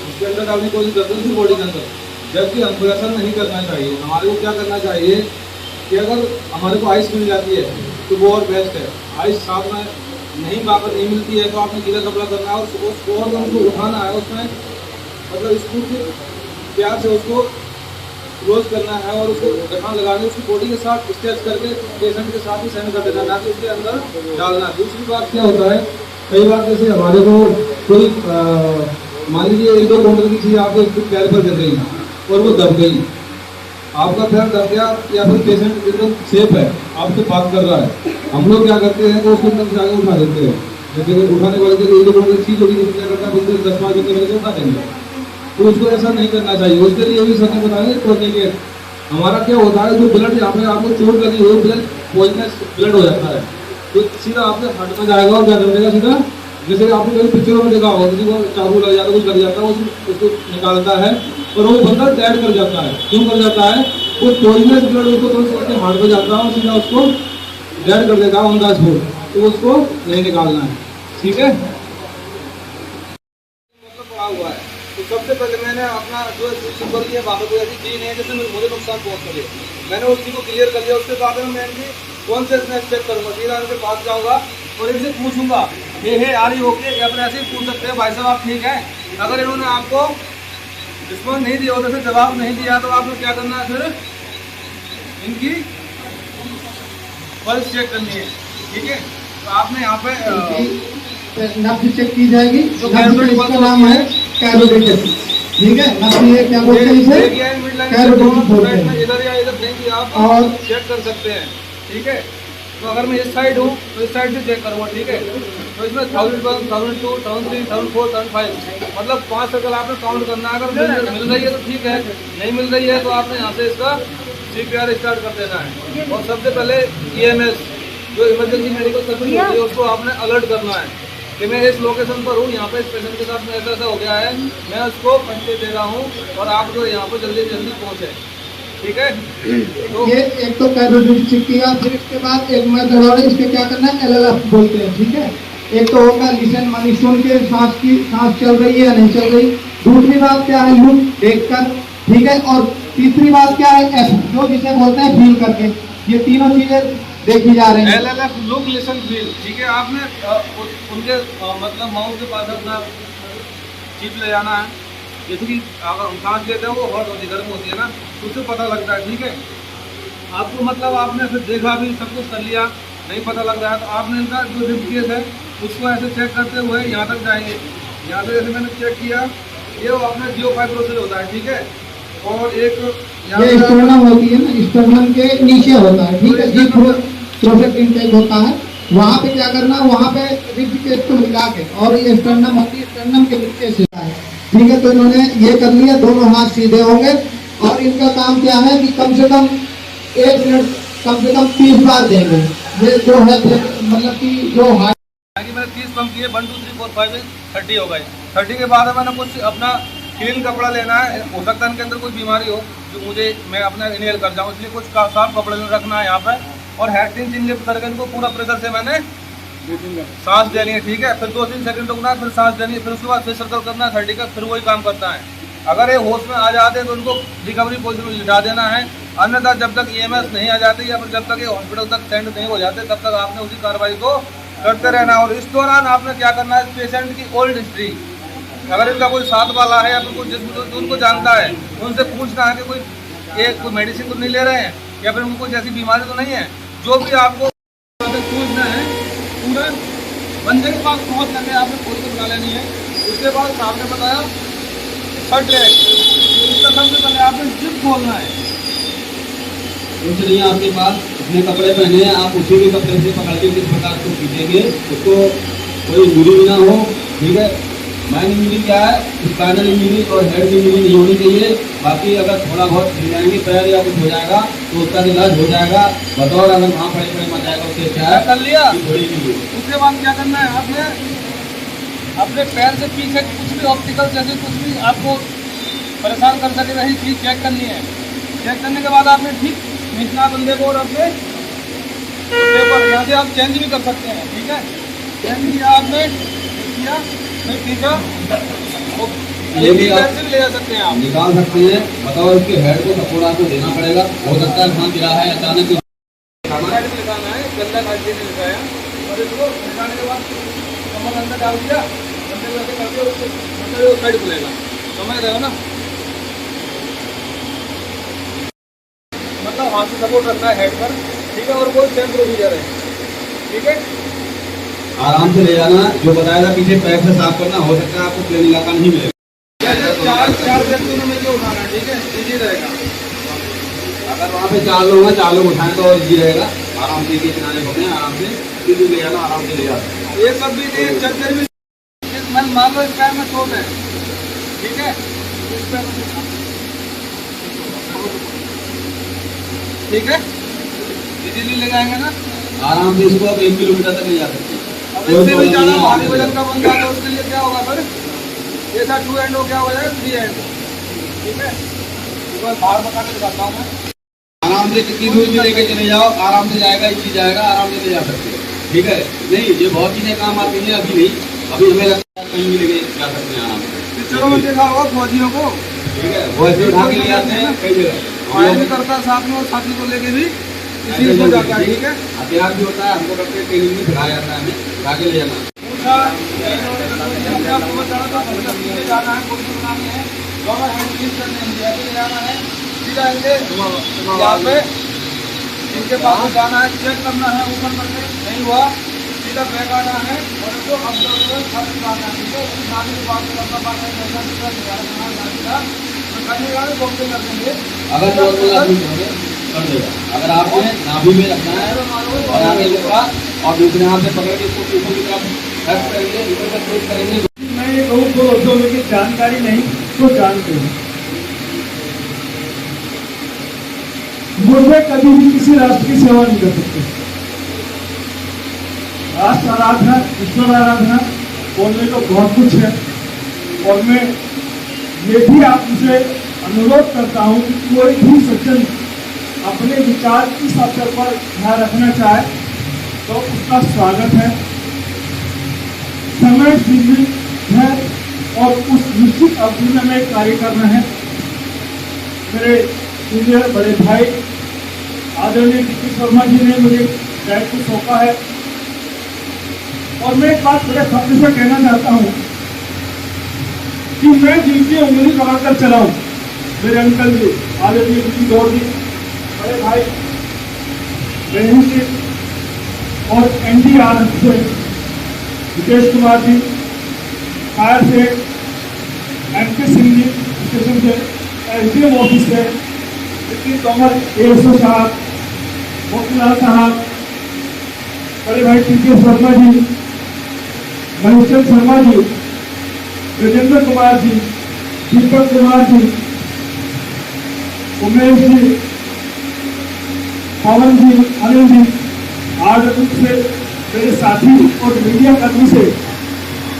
उसके अंदर डालने की कोशिश करते हैं बॉडी के अंदर, जबकि हमको ऐसा नहीं करना चाहिए। हमारे को क्या करना चाहिए कि अगर हमारे को आइस मिल जाती है तो वो और बेस्ट है। आइस साथ में नहीं पाकर नहीं मिलती है तो आपने गीला कपड़ा करना है और उसको और हमको उठाना है, उसमें मतलब स्क्रू के प्यार से उसको क्लोज करना है और उसको गठान लगाने, उसकी बॉडी के साथ स्ट्रेच करके पेशेंट के साथ ही सहन कर देना, ना कि उसके अंदर डालना। दूसरी बात क्या होता है, कई बार जैसे हमारे को कोई मान लीजिए 1-2 काउंटर की चीज़ आपको पैर पर गिर गई और वो दब गई, आपका पैर दब गया या फिर पेशेंट एकदम सेफ है, आपसे बात कर रहा है, हम लोग क्या करते हैं कि उसको एकदम से आगे उठा देते हैं। जैसे उठाने वाले के 1-2 काउंटर की चीज़ होगी तो क्या करता है, बंदे 10-5 रुपये से उठा देंगे, तो उसको ऐसा नहीं करना चाहिए। उसके लिए भी सर ने बताया टोर्निकेट। हमारा क्या होता है, जो ब्लड यहाँ पे आपको चोट लगी हो, ब्लड पॉइजनस ब्लड हो जाता है, तो सीधा आपके हार्ट में जाएगा और क्या कर देगा सीधा, जैसे आपने कभी पिक्चरों में देखा होगा, किसी को चाकू लग जाता है, कुछ लग जाता है, उसको निकालता है और वो बंदा डेड कर जाता है। क्यों कर जाता है, वो पॉइजनस ब्लड उसको तो हार्ट में जाता है और सीधा उसको डेड कर देगा ऑन द स्पॉट, तो उसको नहीं निकालना है, ठीक है। मतलब पड़ा हुआ है, तो सबसे पहले मैंने अपना जो सिंबल की है वहाँ पर कोई ऐसी चीज़ नहीं है जिससे मुझे नुकसान पहुँच सके, मैंने उस चीज़ को क्लियर कर लिया। उसके बाद में मैं इनकी कॉन्शियसनेस चेक करूँगा, सीधा इनके पास जाऊँगा और इनसे पूछूंगा ये है आ रही ओके, या फिर ऐसे ही पूछ सकते हैं भाई साहब आप ठीक है। अगर इन्होंने आपको रिस्पॉन्स नहीं दिया, उधर से जवाब नहीं दिया, तो आपको क्या करना है, फिर इनकी पल्स चेक करनी है, ठीक है। तो आपने यहाँ पे नब्ज चेक की जाएगी, जो इसका नाम है कैरोटिड, ठीक है। नब्ज ये क्या बोलते हैं इसे, कैरोटिड बोलते हैं। इधर या इधर नहीं कि आप और चेक कर सकते हैं, ठीक है। तो अगर मैं इस साइड हूँ तो इस साइड से चेक करूँगा, ठीक है। तो इसमें 1001, 1002, 1003, 1004, 1005 मतलब 5 सर्कल आपने काउंट करना है। अगर मिल रही है तो ठीक है, नहीं मिल रही है तो आपने यहाँ से इसका CPR स्टार्ट कर देना है। और सबसे पहले EMS जो इमरजेंसी मेडिकल सर्विस होती है उसको आपने अलर्ट करना है कि मैं इस लोकेशन पर हूँ, यहाँ पे इस पेशेंट के साथ में ऐसा ऐसा हो गया है, मैं उसको फंसे दे रहा हूँ और आप जो यहाँ पर जल्दी जल्दी पहुँचे, ठीक है। तो ये एक तो कैरोटिड चेक किया, फिर इसके बाद एक मेथड और इसके क्या करना है, LLF बोलते हैं, ठीक है। एक तो होगा लिसन, मानी सुन के सांस चल रही है या नहीं चल रही। दूसरी बात क्या है, लुक देखकर, ठीक है। और तीसरी बात क्या है, F जो जिसे बोलते हैं फील करके। ये तीनों चीजें देखी जा रही है। LLF लुक लिसन फील, ठीक है। आपने उनके मतलब माउथ के पास अपना चीप ले जाना है, जैसे कि अगर हम सांस लेते हैं वो हॉट होती है, गर्म होती है ना, तो उससे पता लगता है, ठीक है। आपको मतलब आपने फिर देखा भी, सब कुछ कर लिया, नहीं पता लग रहा है तो आपने इनका जो रिब केस है उसको ऐसे चेक करते हुए यहाँ तक जाएंगे। यहाँ से जैसे मैंने चेक किया, ये अपना जियोफाइब्रोसिस होता है, ठीक है। और एक ये स्टर्नम होती है ना, स्टर्नम के नीचे होता है, ठीक है। जी प्रोसेस इनटेक होता है, वहाँ पे क्या करना, वहाँ पे रिब केस को मिला के, और ये स्टर्नम होती है, स्टर्नम के नीचे से है, ठीक है। तो इन्होंने ये कर लिया, दोनों हाथ सीधे होंगे और इनका काम क्या है कि कम से कम 1 मिनट कम से कम 30 बार देंगे। ये जो है मतलब कि जो हार्ट मैंने 30 पंप किए, 1 2 3 4 5 30 हो गए। 30 के बाद मैंने कुछ अपना क्लीन कपड़ा लेना है, हो सकता है इनके अंदर कोई बीमारी हो जो मैं अपना इनहेल कर जाऊँ, इसलिए कुछ साफ कपड़े रखना है यहाँ पे। और हेड 3 लिफ्ट करके इनको पूरा प्रेशर से मैंने सांस लेनी है, ठीक है। फिर 2-3 सेकंड रुकना है, फिर सांस लेनी है, फिर उसके बाद फिर सर्कल करना है 30 का, फिर वही काम करता है। अगर ये होश में आ जाते हैं तो उनको रिकवरी पोजिशन में लिटा देना है, अन्यथा जब तक EMS नहीं आ जाती या फिर जब तक ये हॉस्पिटल तक सेंड नहीं हो जाते तब तक आपने उसी कार्रवाई को करते रहना। और इस दौरान आपने क्या करना है, पेशेंट की ओल्ड हिस्ट्री, अगर इनका कोई साथ वाला है या फिर कुछ जिस उनको जानता है उनसे पूछना है कि कोई मेडिसिन तो नहीं ले रहे हैं या फिर उनको कुछ ऐसी बीमारी तो नहीं है, जो भी आपको पूछना है। पूरा बंदे के पास पहुँच करके आपने खोल कर बना लेनी है। उसके बाद सामने बताया फट रहे, उसका सबसे पहले आपने जिप खोलना है। कुछ नहीं है आपके पास, अपने कपड़े पहने हैं, आप उसी के कपड़े से पकड़ के किस प्रकार को खींचेंगे, उसको कोई दूरी भी ना हो, ठीक है। मेन इंजरी क्या है, स्पाइनल इंजरी और हेड इंजरी नहीं होनी चाहिए। बाकी अगर थोड़ा बहुत हिल जाएंगे पैर या कुछ हो जाएगा तो उसका इलाज हो जाएगा। बतौर अगर वहाँ पड़े मर जाएगा उससे क्या है कर लिया। थोड़ी इंजरी। उसके बाद क्या करना है, आपने अपने पैर से पीछे कुछ भी ऑप्टिकल जैसे कुछ भी आपको परेशान कर सके वही चीज़ चेक करनी है। चेक करने के बाद आपने ठीक खींचना बंदे को और अपने पेपर यहाँ से आप चेंज भी कर सकते हैं। ठीक है, चेंज किया आपने, किया फिर खींचा, ये भी आप से भी ले जा सकते हैं आप। निकाल सकते हैं। बताओ उसके हेड को सपोर्ट आपको देना पड़ेगा। हो सकता है वहाँ गिरा है अचानक साइड में लगाना है, गंदा खाली नहीं लगाया और इसको निकालने के बाद कमर अंदर डाल दिया, बंदे को ऐसे करके उसको मतलब साइड खुलेगा। समझ रहे हो ना, मतलब हाथ से सपोर्ट रखना है हेड पर। ठीक है, और कोई सेम प्रोसीजर है। ठीक है, आराम से ले जाना। जो बताया था पीछे पैर से साफ करना, हो सकता है आपको प्लेन इलाका नहीं मिलेगा। चार व्यक्तियों में जो उठाना है, ठीक है, इजी रहेगा। अगर वहाँ पे 4 लोग हैं, 4 लोग उठाएं तो इजी रहेगा। आराम से के किनारे होते हैं, आराम से सीधे ले जाना, आराम से ले जाना। ये सब भी नहीं, चद्दर भी मैं मान लो इस पैर में चोट है, ठीक है, इस पैर में ठीक है, इजीली ले जाएंगे ना। आराम से इसको आप 1 किलोमीटर तक ले जा सकते हैं। अब इससे भी ज़्यादा भारी वजन का बंदा है तो उसके लिए क्या होगा फिर, ये था 2 एंड हो, क्या हो जाएगा 3 एंड। ठीक है, एक बार बाहर बता के दिखाता हूँ मैं। आराम से कितनी दूर भी लेके चले जाओ, आराम से जाएगा, इजी जाएगा, आराम से ले जा सकते हो। ठीक है, नहीं ये बहुत चीज़ें काम आती हैं, अभी नहीं, अभी हमें लगता है कहीं भी लेके जा सकते हैं आराम से। चलो मैं देखा होगा फौजियों को, ठीक है, वो ऐसे उठा के ले जाते हैं कई जगह। आया भी करता है साथ में और साथी को लेके भी इसी को जाता है। ठीक है, हथियार भी होता है, हमको करके ट्रेनिंग में सिखाया जाता है, हमें उठा के ले जाना। पूछा आपको बताना था, मतलब नीचे जाना है, कोई बनानी है, दोनों हैंड यूज करने हैं, ऐसे ले जाना है, सीधा इनके यहाँ पे इनके पास में जाना है, चेक करना है, ऊपर करके नहीं हुआ सीधा बैक आना है और इसको अब्जर्वर खर्च करना है। ठीक है, नाली के पास में करना पाना है, जैसा सीधा सीधा तो करने का बॉक्सिंग कर देंगे। अगर कर देगा, अगर आपने नाभि में रखना है और आगे लेगा और दूसरे हाथ से पकड़ के इसको ऊपर की तरफ रख करेंगे, ऊपर तक प्रेस करेंगे। मैं ये कहूँ तो दोस्तों में कि जानकारी नहीं तो जानते हैं। मुझे कभी भी किसी राष्ट्र की सेवा नहीं कर सकते। राष्ट्र आराधना, ईश्वर आराधना बोलने को बहुत कुछ है और मैं ये भी आपसे अनुरोध करता हूँ कि कोई भी सज्जन अपने विचार इस अवसर पर ध्यान रखना चाहे तो उसका स्वागत है। समय सीमित है और उस निश्चित अवधि में हमें कार्य करना है। मेरे सीनियर बड़े भाई आदरणीय डी शर्मा जी ने मुझे दायित्व सौंपा है और मैं एक बात बड़े फख्र से कहना चाहता हूँ कि मैं जिनकी उंगली पकड़कर चलाऊं, मेरे अंकल जी आदरणीय डी गौर जी, बड़े भाई रेणु जी और NDRF से हितेश कुमार जी, फायर से MP सिंह जी, स्टेशन से SDM ऑफिस से विक्की तोमर, ASO साहब, मोतीलाल साहब, बड़े भाई TK शर्मा जी, महेश्वर शर्मा जी, राजेंद्र कुमार जी, दीपक कुमार जी, उमेश जी, पवन जी, अनिल जी, आरडब्ल्यू से मेरे साथी और मीडिया कर्मी से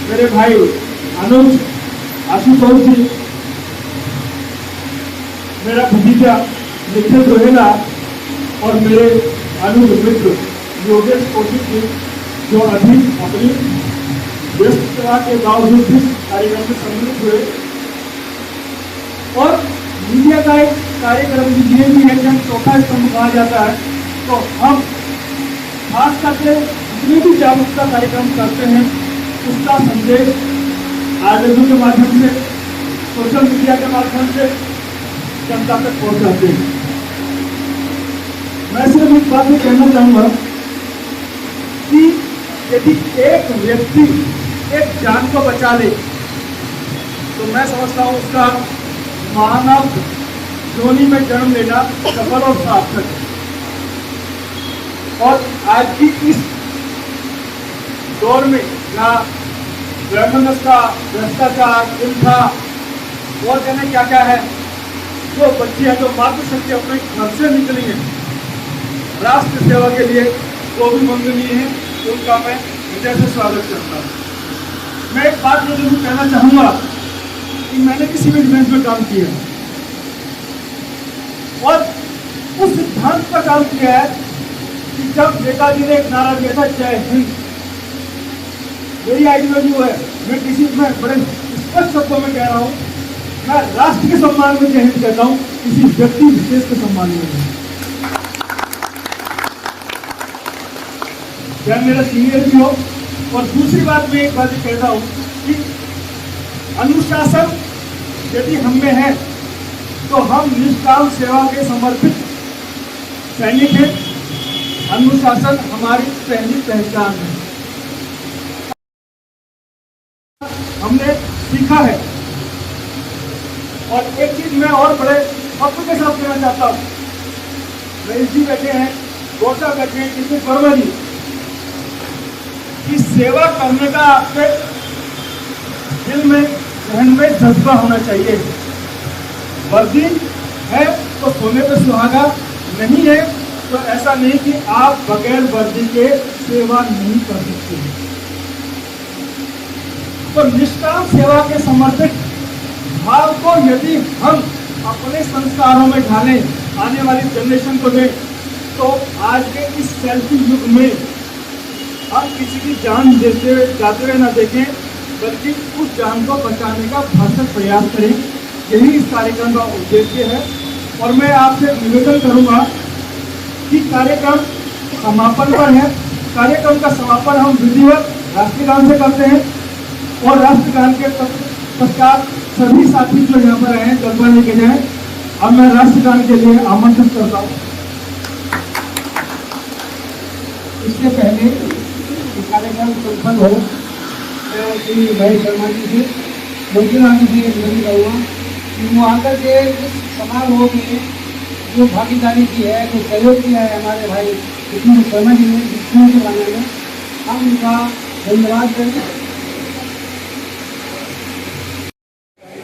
मेरे भाई अनुज, आशुतोष जी, मेरा भतीजा निखिल रोहेला और मेरे अनुज मित्र योगेश कौशिक जी, जो अभी अपनी व्यस्तता के बावजूद भी कार्यक्रम में सम्मिलित हुए। और मीडिया का एक कार्यक्रम ये भी है कि हम चौथा स्तंभ कहा जाता है, तो हम खास करके जितने भी जागरूकता कार्यक्रम करते हैं उसका संदेश आरडब्ल्यू के माध्यम से, सोशल मीडिया के माध्यम से जनता तक पहुंचाते हैं। मैं सिर्फ एक बात ये कहना चाहूँगा कि यदि एक व्यक्ति एक जान को बचा ले तो मैं समझता हूँ उसका मानव योनि में जन्म लेना सफल और सार्थक है। और आज की इस दौर में जहाँ वैमनस्यता, भ्रष्टाचार, हिंसा और जाने क्या क्या है। जो बच्चियां जो मातृशक्ति अपने घर से निकली हैं राष्ट्र सेवा के लिए, वो भी वंदनीय है, उनका मैं हृदय से स्वागत करता हूँ। मैं एक बात जरूर कहना चाहूँगा कि मैंने किसी भी डिफेंस में काम किया और उस सिद्धांत पर काम किया है कि जब नेताजी ने एक नारा दिया था जय हिंद, मेरी आइडियोलॉजी वो है। मैं किसी में बड़े स्पष्ट शब्दों में कह रहा हूँ, मैं राष्ट्र के सम्मान में जय हिंद कहता हूँ, किसी व्यक्ति विशेष के सम्मान में नहीं। क्या मेरा सीनियर भी हो। और दूसरी बात मैं एक बात कहता हूँ कि अनुशासन यदि हम में है तो हम निष्काम सेवा के समर्पित सैनिक हैं। अनुशासन हमारी पहली पहचान है, हमने सीखा है। और एक चीज मैं और बड़े फख्र के साथ कहना चाहता हूँ, रईस जी बैठे हैं, गोटा बैठे हैं, किसी वर्मा जी की सेवा करने का आपके दिल में, जहन में जज्बा होना चाहिए। वर्दी है तो सोने पे सुहागा, नहीं है तो ऐसा नहीं कि आप बगैर वर्दी के सेवा नहीं कर सकते। तो निष्काम सेवा के समर्पित भाव को यदि हम अपने संस्कारों में ढालें, आने वाली जनरेशन को दें, तो आज के इस सेल्फी युग में हम किसी की जान देते जाते हुए न देखें, बल्कि उस जान को बचाने का भरसक प्रयास करें। यही इस कार्यक्रम का उद्देश्य है। और मैं आपसे निवेदन करूंगा कि कार्यक्रम समापन पर है। कार्यक्रम का समापन हम विधिवत राष्ट्रगान से करते हैं और राष्ट्रगान के पश्चात सभी साथी जो यहाँ पर आए हैं जज्बा लेके जाएं। अब मैं राष्ट्रगान के लिए आमंत्रित करता हूँ। इससे पहले कार्यक्रम संपन्न हो, मैं श्री महेश शर्मा जी से मुख्यमंत्री जी निवेदन करूँगा कि वो आकर के इस समारोह में जो भागीदारी की है, जो सहयोग किया है हमारे भाई विष्णु शर्मा जी ने विष्णु के बारे में, हम उनका धन्यवाद करें।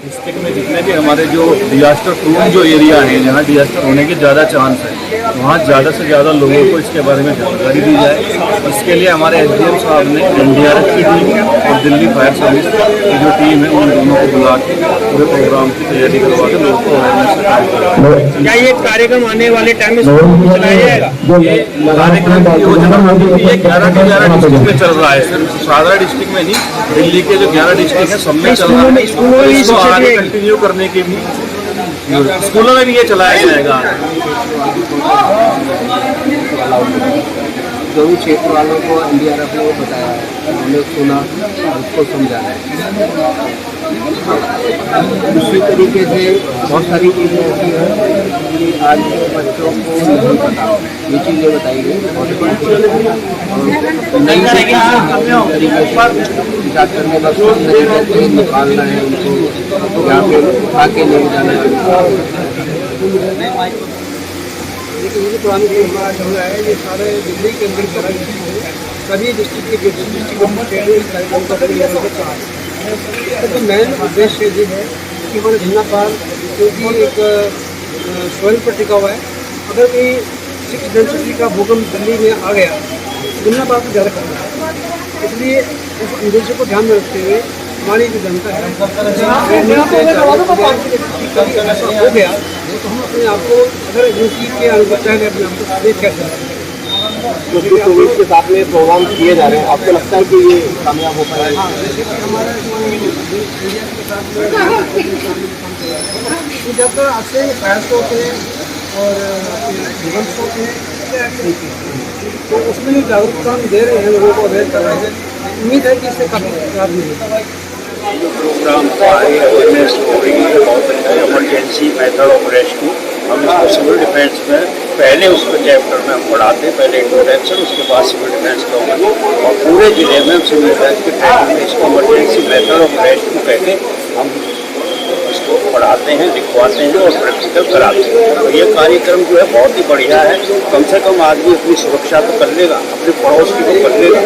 डिस्ट्रिक्ट में जितने भी हमारे जो डिजास्टर प्रूफ जो एरिया हैं, जहाँ डिजास्टर होने के ज़्यादा चांस है, वहाँ ज़्यादा से ज़्यादा लोगों को इसके बारे में जानकारी दी जाए। इसके लिए हमारे एसडीएम साहब ने एनडीआरएफ की टीम और दिल्ली फायर सर्विस की जो टीम है, उन दोनों को बुला के पूरे प्रोग्राम की तैयारी करवा के लोगों को अवेयरनेस। क्या ये कार्यक्रम आने वाले टाइम में चलाया जाएगा? ये कार्यक्रम की योजना ये 11 के 11 डिस्ट्रिक्ट में चल रहा है, सिर्फ सागरा डिस्ट्रिक्ट में नहीं, दिल्ली के जो 11 डिस्ट्रिक्ट है सब में चल रहा है। आगे कंटिन्यू करने के भी स्कूलों में भी ये चलाया जाएगा। जो भी क्षेत्र वालों को एनडीआरएफ ने बताया है, उन्होंने सुना और उसको समझाया है। दूसरी तरीके से बहुत सारी चीज़ें ऐसी हैं कि आज के बच्चों को नहीं पता, ये चीज़ें बताई गई बहुत नई तरीके से इजाद करने का तरीके निकालना है उनको, यहाँ पे आके नहीं जाना है। लेकिन ये पुरानी परंपरा चल रहा है, ये सारे दिल्ली के अंदर सभी डिस्ट्रिक्ट के डिस्ट्रिक्ट कार्यक्रम का तो मेन उद्देश्य ये है कि हमारे झंडा पार क्योंकि एक स्वयं पर टिका हुआ है, अगर कोई 6 डेंसिटी का भूकंप दिल्ली में आ गया झंडा पार को ज़्यादा करना है। इसलिए उस उद्देश्य को ध्यान में रखते हुए हमारी जो जनता है ऐसा हो गया तो हम अपने आप को अगर एजेंसी के अनुबद्ध है अपने आप को देख कैसे जो कोविड के साथ में प्रोग्राम किए जा रहे हैं, आपको लगता है कि ये कामयाब हो पाएगा? जैसे कि हमारा इंडिया के साथ जब आपसे फायर होते हैं और भूकंप होते हैं तो उसमें जो जागरूकता हम दे रहे हैं, लोगों को अवेयर कर रहे हैं, उम्मीद है कि इससे काफ़ी लाभ मिलेगा। जो प्रोग्राम का अवेयरनेस हो रही है इमरजेंसी मेथड ऑफ रेस्क्यू, हम इसको सिविल डिफेंस में पहले उसके चैप्टर में हम पढ़ाते हैं, पहले इंट्रोडक्शन, उसके बाद सिविल डिफेंस का होगा और पूरे जिले में सिविल डिफेंस के ट्रेनिंग में इसको इमरजेंसी मेथड ऑफ रेस्क्यू कहते हम को पढ़ाते हैं, लिखवाते हैं और प्रैक्टिकल कराते हैं। तो ये कार्यक्रम जो है बहुत ही बढ़िया है। कम से कम आदमी अपनी सुरक्षा तो कर लेगा, अपने पड़ोस की तो कर लेगा।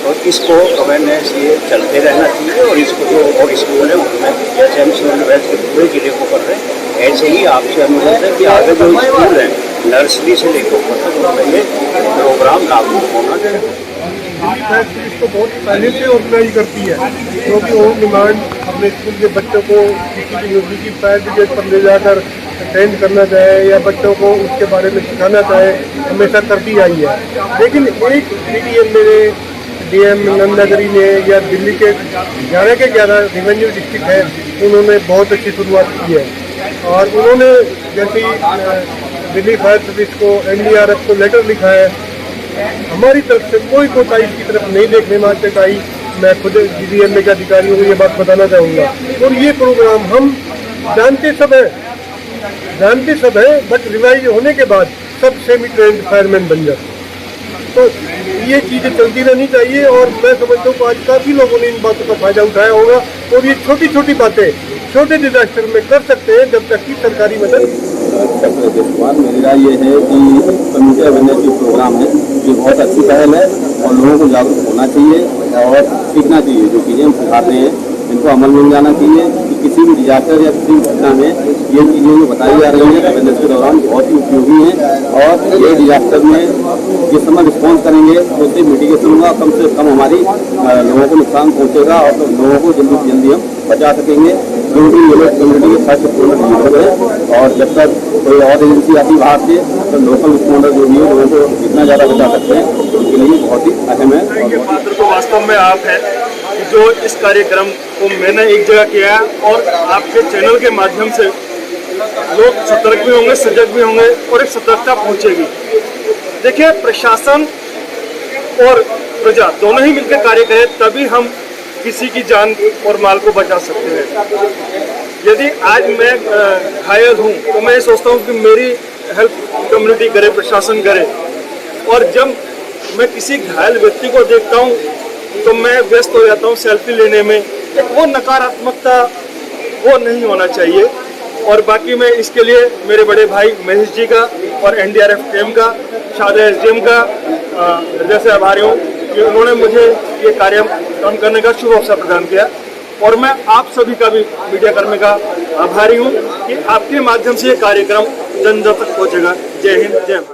तो इसको अवेयरनेस ये चलते रहना चाहिए। और इसको जो और स्कूल है उसमें जैसे हम सिविल वेल्थ के पूरे जिले को कर रहे हैं, ऐसे ही आपसे अनुरोध है कि आगे जो स्कूल है नर्सरी से लेकर ऊपर तक उसमें ये प्रोग्राम लागू होना चाहिए। दिल्ली फैक्ट्री इसको बहुत पहले से ऑर्गेनाइज करती है, क्योंकि वो डिमांड अपने स्कूल के बच्चों को किसी भी नजदीकी फायर ब्रिगेड पर ले जाकर ट्रेन करना चाहे या बच्चों को उसके बारे में सिखाना चाहे, हमेशा करती आई है। लेकिन एक DDM मेरे DM नंदनगरी ने या दिल्ली के 11 के 11 रेवेन्यू डिस्ट्रिक्ट है, उन्होंने बहुत अच्छी शुरुआत की है। और उन्होंने जैसे दिल्ली फायर सर्विस को NDRF को लेटर लिखा है, हमारी तरफ से कोई कोताही की तरफ नहीं देखने में आज तक आई। मैं खुद DDM के अधिकारियों को ये बात बताना चाहूँगा। और ये प्रोग्राम हम जानते सब है, बट रिवाइज होने के बाद सब सेमी ट्रेंड फायरमैन बन जाते। तो ये चीज़ें चलती रहनी चाहिए और मैं समझता हूँ आज काफ़ी लोगों ने इन बातों का फायदा उठाया होगा। और ये छोटी छोटी बातें छोटे डिजास्टर में कर सकते हैं जब तक कि सरकारी मदद। मेरी राय ये है कि कम्युनिटी अवेयरनेस जो प्रोग्राम है ये बहुत अच्छी पहल है और लोगों को जागरूक होना चाहिए और सीखना चाहिए। जो चीज़ें हम सिखाते हैं इनको अमल में जाना चाहिए कि किसी भी डिजास्टर या किसी भी घटना में ये चीज़ें जो बताई जा रही हैं अवेयरनेस के दौरान बहुत ही उपयोगी हैं। और ये डिजास्टर में जिस समय रिस्पॉन्स करेंगे तो उससे मिटिगेशन होगा, कम से कम हमारी लोगों को नुकसान पहुँचेगा और तो लोगों को जल्दी से जल्दी हम बचा सकेंगे। क्योंकि ये लोग कम्युनिटी के फर्स्ट रिस्पॉन्डर है और जब तक कोई और एजेंसी आती बाहर से तो लोकल रिस्पॉन्डर जो भी है लोगों को जितना ज़्यादा बचा सकते हैं उनके लिए बहुत ही अहम है। तो वास्तव में आप हैं जो इस कार्यक्रम को मैंने एक जगह किया और आपके चैनल के माध्यम से लोग सतर्क भी होंगे, सजग भी होंगे और एक सतर्कता पहुंचेगी। देखिए, प्रशासन और प्रजा दोनों ही मिलकर कार्य करें तभी हम किसी की जान और माल को बचा सकते हैं। यदि आज मैं घायल हूँ तो मैं सोचता हूँ कि मेरी हेल्प कम्युनिटी करे, प्रशासन करे। और जब मैं किसी घायल व्यक्ति को देखता हूँ तो मैं व्यस्त हो जाता हूँ सेल्फी लेने में। वो नकारात्मकता वो नहीं होना चाहिए। और बाकी मैं इसके लिए मेरे बड़े भाई महेश जी का और NDRF टीम का, शाहजहाँ SDM का हृदय से आभारी हूँ कि उन्होंने मुझे ये काम करने का शुभ अवसर प्रदान किया। और मैं आप सभी का भी मीडिया कर्मी का आभारी हूँ कि आपके माध्यम से ये कार्यक्रम जन जन तक पहुँचेगा। जय हिंद, जय भारत।